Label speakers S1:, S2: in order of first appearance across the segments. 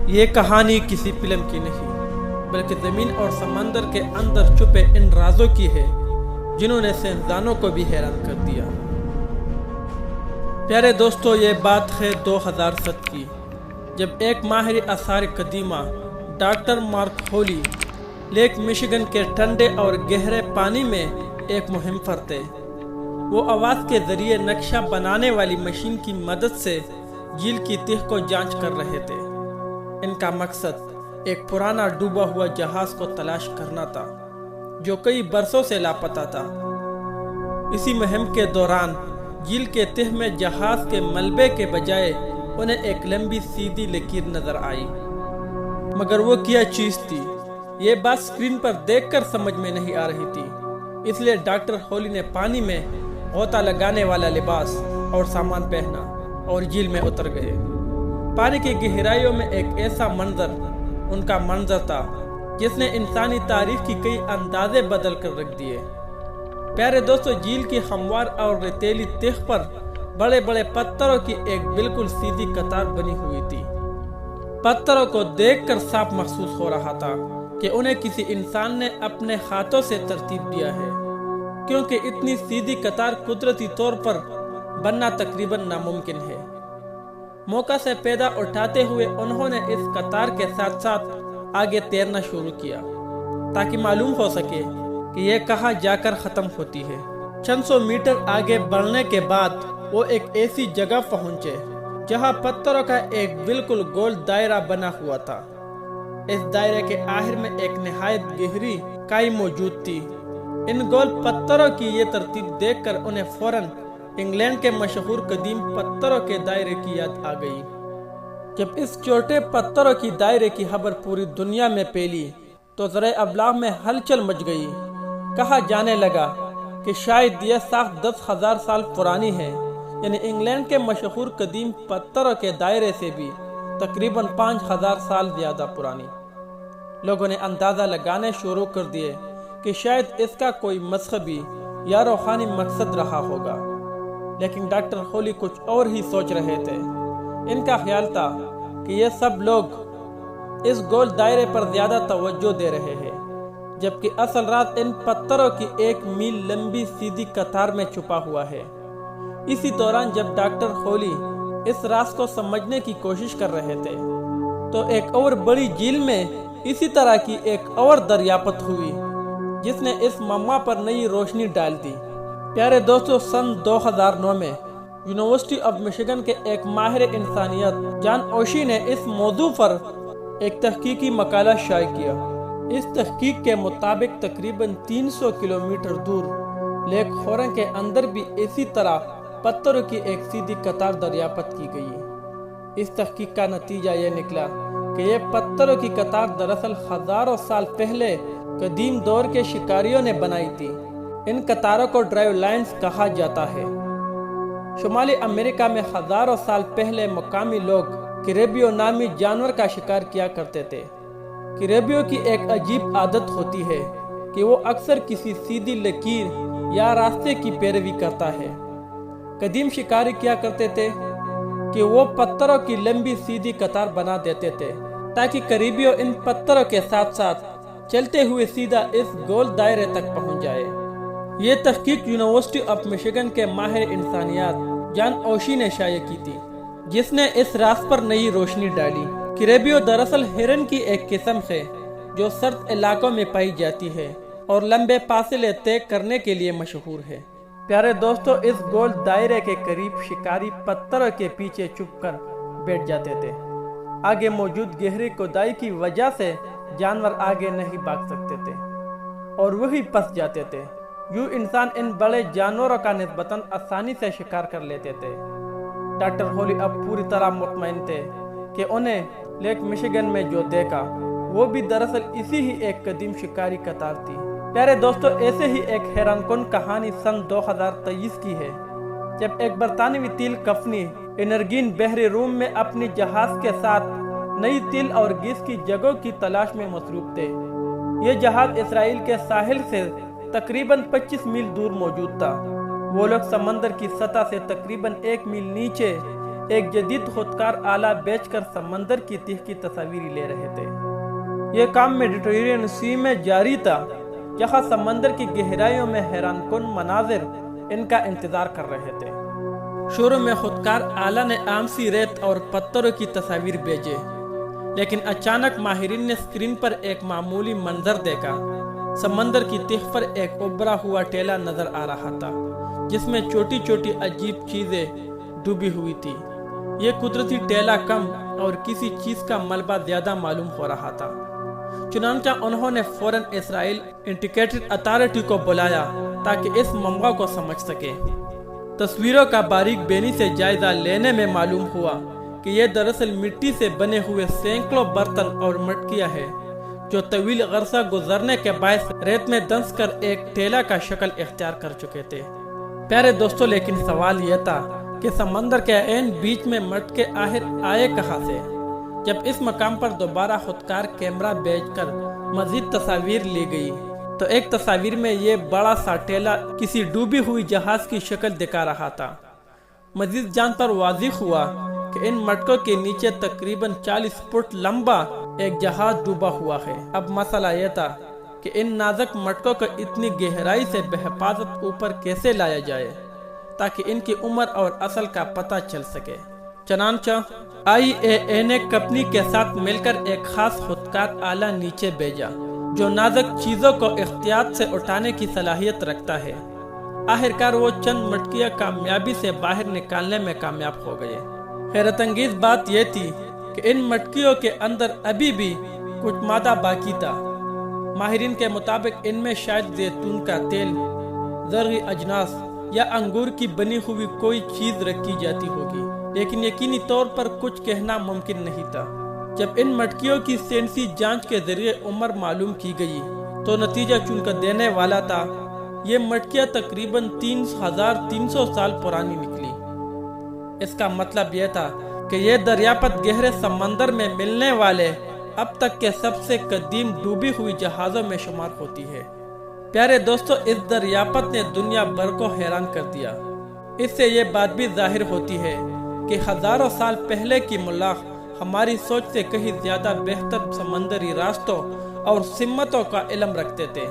S1: یہ کہانی کسی فلم کی نہیں بلکہ زمین اور سمندر کے اندر چھپے ان رازوں کی ہے جنہوں نے سائنسدانوں کو بھی حیران کر دیا۔ پیارے دوستو، یہ بات ہے 2007 کی، جب ایک ماہر آثار قدیمہ doctor Mark Holley Lake Michigan کے ٹھنڈے اور گہرے پانی میں ایک مہم پر تھے۔ وہ آواز کے ذریعے نقشہ بنانے والی مشین کی مدد سے جھیل کی تہ کو جانچ کر رہے تھے۔ ان کا مقصد ایک پرانا ڈوبا ہوا جہاز کو تلاش کرنا تھا جو کئی برسوں سے لاپتہ تھا۔ اسی مہم کے دوران جھیل کے تہ میں جہاز کے ملبے کے بجائے انہیں ایک لمبی سیدھی لکیر نظر آئی، مگر وہ کیا چیز تھی یہ بات سکرین پر دیکھ کر سمجھ میں نہیں آ رہی تھی۔ اس لیے ڈاکٹر ہولی نے پانی میں غوطہ لگانے والا لباس اور سامان پہنا اور جھیل میں اتر گئے۔ پانی کی گہرائیوں میں ایک ایسا منظر ان کا منظر تھا جس نے انسانی تاریخ کی کئی اندازے بدل کر رکھ دیے۔ پیارے دوستو، جھیل کی ہموار اور ریتیلی تہ پر بڑے بڑے پتھروں کی ایک بالکل سیدھی قطار بنی ہوئی تھی۔ پتھروں کو دیکھ کر صاف محسوس ہو رہا تھا کہ انہیں کسی انسان نے اپنے ہاتھوں سے ترتیب دیا ہے، کیونکہ اتنی سیدھی قطار قدرتی طور پر بننا تقریباً ناممکن ہے۔ موقع سے فائدہ اٹھاتے ہوئے انہوں نے اس قطار کے ساتھ ساتھ آگے تیرنا شروع کیا تاکہ معلوم ہو سکے کہ یہ کہاں جا کر ختم ہوتی ہے۔ چند سو میٹر آگے بڑھنے کے بعد وہ ایک ایسی جگہ پہنچے جہاں پتھروں کا ایک بالکل گول دائرہ بنا ہوا تھا۔ اس دائرے کے آخر میں ایک نہایت گہری کائی موجود تھی۔ ان گول پتھروں کی یہ ترتیب دیکھ کر انہیں فوراً انگلینڈ کے مشہور قدیم پتھروں کے دائرے کی یاد آ گئی۔ جب اس چھوٹے پتھروں کی دائرے کی خبر پوری دنیا میں پھیلی تو ذرائع ابلاغ میں ہلچل مچ گئی۔ کہا جانے لگا کہ شاید یہ ساخت 10,000 سال پرانی ہے، یعنی انگلینڈ کے مشہور قدیم پتھروں کے دائرے سے بھی تقریباً 5,000 سال زیادہ پرانی۔ لوگوں نے اندازہ لگانے شروع کر دیے کہ شاید اس کا کوئی مذہبی یا روحانی مقصد رہا ہوگا، لیکن ڈاکٹر ہولی کچھ اور ہی سوچ رہے تھے۔ ان کا خیال تھا کہ یہ سب لوگ اس گول دائرے پر زیادہ توجہ دے رہے ہیں، جبکہ اصل راز ان پتھروں کی 1 میل لمبی سیدھی قطار میں چھپا ہوا ہے۔ اسی دوران جب ڈاکٹر ہولی اس راز کو سمجھنے کی کوشش کر رہے تھے تو ایک اور بڑی جھیل میں اسی طرح کی ایک اور دریافت ہوئی جس نے اس معمہ پر نئی روشنی ڈال دی۔ پیارے دوستو، سن 2009 میں یونیورسٹی آف مشیگن کے ایک ماہر انسانیت جان اوشی نے اس موضوع پر ایک تحقیقی مقالہ شائع کیا۔ اس تحقیق کے مطابق تقریباً 300 کلومیٹر دور لیک ہورن کے اندر بھی اسی طرح پتھروں کی ایک سیدھی قطار دریافت کی گئی۔ اس تحقیق کا نتیجہ یہ نکلا کہ یہ پتھروں کی قطار دراصل ہزاروں سال پہلے قدیم دور کے شکاریوں نے بنائی تھی۔ ان قطاروں کو ڈرائیو لائنز کہا جاتا ہے۔ شمالی امریکہ میں ہزاروں سال پہلے مقامی لوگ کریبیو نامی جانور کا شکار کیا کرتے تھے۔ کریبیو کی ایک عجیب عادت ہوتی ہے کہ وہ اکثر کسی سیدھی لکیر یا راستے کی پیروی کرتا ہے۔ قدیم شکاری کیا کرتے تھے کہ وہ پتھروں کی لمبی سیدھی قطار بنا دیتے تھے تاکہ کریبیو ان پتھروں کے ساتھ ساتھ چلتے ہوئے سیدھا اس گول دائرے تک پہنچ جائے۔ یہ تحقیق یونیورسٹی آف مشیگن کے ماہر انسانیات جان اوشی نے شائع کی تھی، جس نے اس راز پر نئی روشنی ڈالی۔ کریبیو دراصل ہرن کی ایک قسم ہے جو سرد علاقوں میں پائی جاتی ہے اور لمبے فاصلے طے کرنے کے لیے مشہور ہے۔ پیارے دوستو، اس گول دائرے کے قریب شکاری پتھروں کے پیچھے چھپ کر بیٹھ جاتے تھے۔ آگے موجود گہری کھدائی کی وجہ سے جانور آگے نہیں بھاگ سکتے تھے اور وہی پھنس جاتے تھے۔ یوں انسان ان بڑے جانوروں کا نسبتاً آسانی سے شکار کر لیتے تھے۔ ڈاکٹر ہولی اب پوری طرح مطمئن تھے کہ انہیں لیک مشیگن میں جو دیکھا وہ بھی دراصل اسی ہی ایک قدیم شکاری قطار تھی۔ پیارے دوستو، ایسے ہی ایک حیران کن کہانی سن 2023 کی ہے، جب ایک برطانوی تیل کمپنی انرگین بحری روم میں اپنی جہاز کے ساتھ نئی تیل اور گیس کی جگہوں کی تلاش میں مصروف تھے۔ یہ جہاز اسرائیل کے ساحل سے تقریباً 25 میل دور موجود تھا۔ وہ لوگ سمندر کی سطح سے تقریباً 1 میل نیچے ایک جدید خودکار آلہ بیچ کر سمندر کی تہ کی تصاویر لے رہے تھے۔ یہ کام میڈیٹرینین سی میں جاری تھا، جہاں سمندر کی گہرائیوں میں حیران کن مناظر ان کا انتظار کر رہے تھے۔ شروع میں خودکار آلہ نے عام سی ریت اور پتھروں کی تصاویر بھیجے، لیکن اچانک ماہرین نے اسکرین پر ایک معمولی منظر دیکھا۔ سمندر کی تہ پر ایک ابھرا ہوا ٹیلا نظر آ رہا تھا، جس میں چھوٹی چھوٹی عجیب چیزیں ڈوبی ہوئی تھی۔ یہ قدرتی ٹیلا کم اور کسی چیز کا ملبہ زیادہ معلوم ہو رہا تھا۔ چنانچہ انہوں نے فوراً اسرائیل انڈیکیٹڈ اتھارٹی کو بلایا تاکہ اس ممبا کو سمجھ سکے۔ تصویروں کا باریک بینی سے جائزہ لینے میں معلوم ہوا کہ یہ دراصل مٹی سے بنے ہوئے سینکڑوں برتن اور مٹکیاں ہیں، جو طویل عرصہ گزرنے کے باعث ریت میں دنس کر ایک ٹیلا کا شکل اختیار کر چکے تھے۔ پیارے دوستو، لیکن سوال یہ تھا کہ سمندر کے عین بیچ میں مٹکے آخر آئے کہاں سے؟ جب اس مقام پر دوبارہ خودکار کیمرہ بھیج کر مزید تصاویر لی گئی تو ایک تصاویر میں یہ بڑا سا ٹیلا کسی ڈوبی ہوئی جہاز کی شکل دکھا رہا تھا۔ مزید جان پر واضح ہوا کہ ان مٹکوں کے نیچے تقریباً 40 فٹ لمبا ایک جہاز ڈوبا ہوا ہے۔ اب مسئلہ یہ تھا کہ ان نازک مٹکوں کو اتنی گہرائی سے بحفاظت اوپر کیسے لایا جائے تاکہ ان کی عمر اور اصل کا پتہ چل سکے۔ چنانچہ IAA نے کمپنی کے ساتھ مل کر ایک خاص خودکار آلہ نیچے بھیجا جو نازک چیزوں کو احتیاط سے اٹھانے کی صلاحیت رکھتا ہے۔ آخرکار وہ چند مٹکیاں کامیابی سے باہر نکالنے میں کامیاب ہو گئے۔ حیرت انگیز بات یہ تھی کہ ان مٹکیوں کے اندر ابھی بھی کچھ مادہ باقی تھا۔ ماہرین کے مطابق ان میں شاید زیتون کا تیل، زرعی اجناس یا انگور کی بنی ہوئی کوئی چیز رکھی جاتی ہوگی، لیکن یقینی طور پر کچھ کہنا ممکن نہیں تھا۔ جب ان مٹکیوں کی سائنسی جانچ کے ذریعے عمر معلوم کی گئی تو نتیجہ چن کر دینے والا تھا۔ یہ مٹکیاں تقریباً 3300 سال پرانی نکلی۔ اس کا مطلب یہ تھا کہ یہ دریافت گہرے سمندر میں ملنے والے اب تک کے سب سے قدیم ڈوبی ہوئی جہازوں میں شمار ہوتی ہے۔ پیارے دوستو، اس دریافت نے دنیا بھر کو حیران کر دیا۔ اس سے یہ بات بھی ظاہر ہوتی ہے کہ ہزاروں سال پہلے کی ملاح ہماری سوچ سے کہیں زیادہ بہتر سمندری راستوں اور سمتوں کا علم رکھتے تھے۔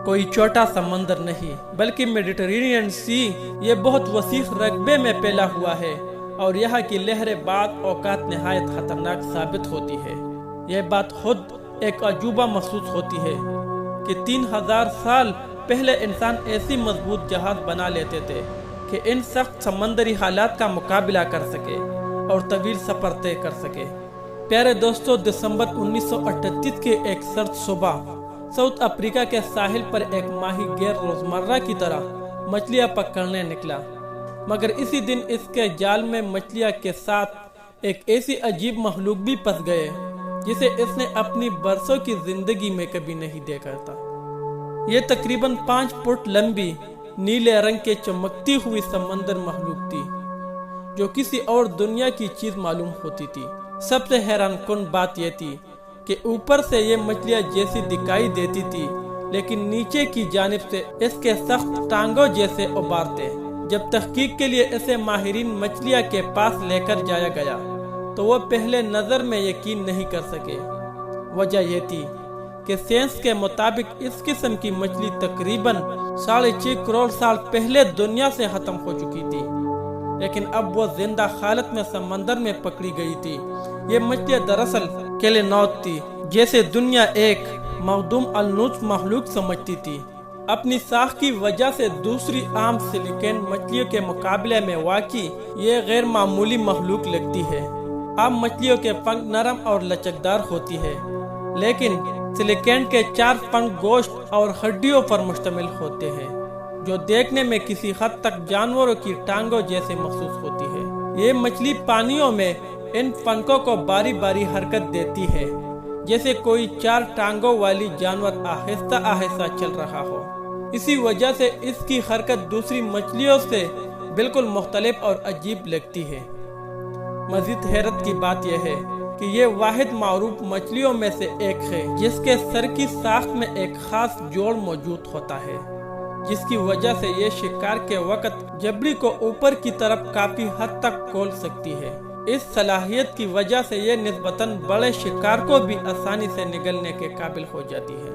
S1: کوئی چھوٹا سمندر نہیں بلکہ میڈیٹرینین سی یہ بہت وسیع رقبے میں پھیلا ہوا ہے، اور یہاں کی لہریں بعض اوقات نہایت خطرناک ثابت ہوتی ہے۔ یہ بات خود ایک عجوبہ محسوس ہوتی ہے کہ 3000 سال پہلے انسان ایسی مضبوط جہاز بنا لیتے تھے کہ ان سخت سمندری حالات کا مقابلہ کر سکے اور طویل سفر طے کر سکے۔ پیارے دوستو، دسمبر 1938 کے ایک سرد صبح ساؤتھ افریقہ کے ساحل پر ایک ماہی گیر روزمرہ کی طرح مچھلیاں پکڑنے نکلا، مگر اسی دن اس کے جال میں مچھلیاں کے ساتھ ایک ایسی عجیب مخلوق بھی پھنس گئے جسے اس نے اپنی برسوں کی زندگی میں کبھی نہیں دیکھا تھا۔ یہ تقریباً 5 فٹ لمبی نیلے رنگ کے چمکتی ہوئی سمندر مخلوق تھی جو کسی اور دنیا کی چیز معلوم ہوتی تھی۔ سب سے حیران کن بات یہ تھی کہ اوپر سے یہ مچھلیاں جیسی دکھائی دیتی تھی، لیکن نیچے کی جانب سے اس کے سخت ٹانگوں جیسے ابھار تھے۔ جب تحقیق کے لیے اسے ماہرین مچھلیاں کے پاس لے کر جایا گیا تو وہ پہلے نظر میں یقین نہیں کر سکے۔ وجہ یہ تھی کہ سائنس کے مطابق اس قسم کی مچھلی تقریباً 6.5 کروڑ سال پہلے دنیا سے ختم ہو چکی تھی، لیکن اب وہ زندہ حالت میں سمندر میں پکڑی گئی تھی۔ یہ مچھلیاں دراصل کیلینوت تھی، جیسے دنیا ایک معدوم النوع مخلوق سمجھتی تھی۔ اپنی ساخت کی وجہ سے دوسری عام سلیکین مچھلیوں کے مقابلے میں واقعی یہ غیر معمولی مخلوق لگتی ہے۔ عام مچھلیوں کے پنکھ نرم اور لچکدار ہوتی ہے، لیکن سلیکین کے 4 پنکھ گوشت اور ہڈیوں پر مشتمل ہوتے ہیں جو دیکھنے میں کسی حد تک جانوروں کی ٹانگوں جیسے محسوس ہوتی ہے۔ یہ مچھلی پانیوں میں ان پنکھوں کو باری باری حرکت دیتی ہے، جیسے کوئی 4 ٹانگوں والی جانور آہستہ آہستہ چل رہا ہو۔ اسی وجہ سے اس کی حرکت دوسری مچھلیوں سے بالکل مختلف اور عجیب لگتی ہے۔ مزید حیرت کی بات یہ ہے کہ یہ واحد معروف مچھلیوں میں سے ایک ہے جس کے سر کی ساخت میں ایک خاص جوڑ موجود ہوتا ہے۔ جس کی وجہ سے یہ شکار کے وقت جبڑی کو اوپر کی طرف کافی حد تک کھول سکتی ہے۔ اس صلاحیت کی وجہ سے یہ نسبتاً بڑے شکار کو بھی آسانی سے نگلنے کے قابل ہو جاتی ہے۔